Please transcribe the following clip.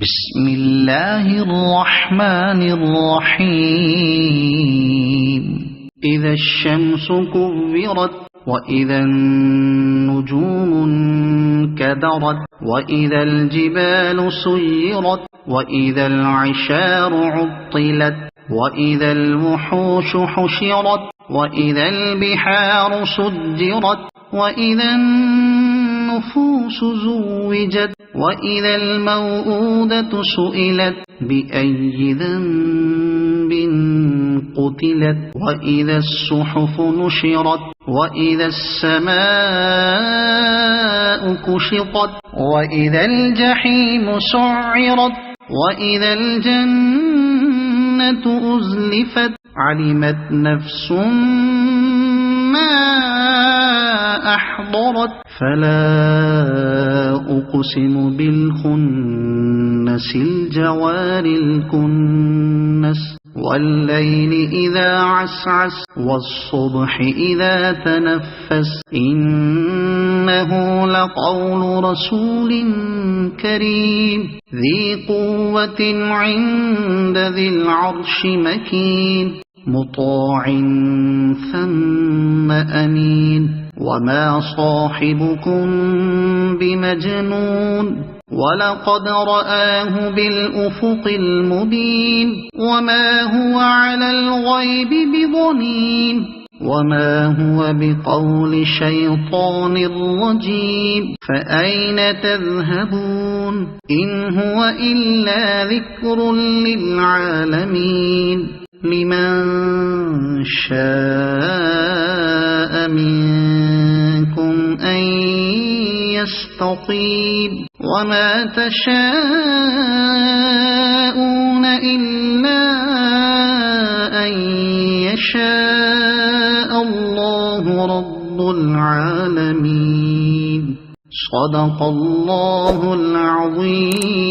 بسم الله الرحمن الرحيم إذا الشمس كورت وإذا النجوم انكدرت وإذا الجبال سيرت وإذا العشار عطلت وإذا الوحوش حشرت وإذا البحار سجرت وإذا النفوس زوجت وإذا الموءودة سئلت بأي ذنب قتلت وإذا الصحف نشرت وإذا السماء كشطت وإذا الجحيم سعرت وإذا الجنة أزلفت علمت نفس ما أحضرت فلا أقسم بالخنس الجوار الكنس والليل إذا عسعس والصبح إذا تنفس إنه لقول رسول كريم ذي قوة عند ذي العرش مكين مطاع ثم أمين وما صاحبكم بمجنون ولقد رآه بالأفق المبين وما هو على الغيب بضنين وما هو بقول شيطان رجيم فأين تذهبون إن هو إلا ذكر للعالمين لمن شاء منكم أن يستقيم وما تشاءون إلا أن يشاء الله رب العالمين صدق الله العظيم.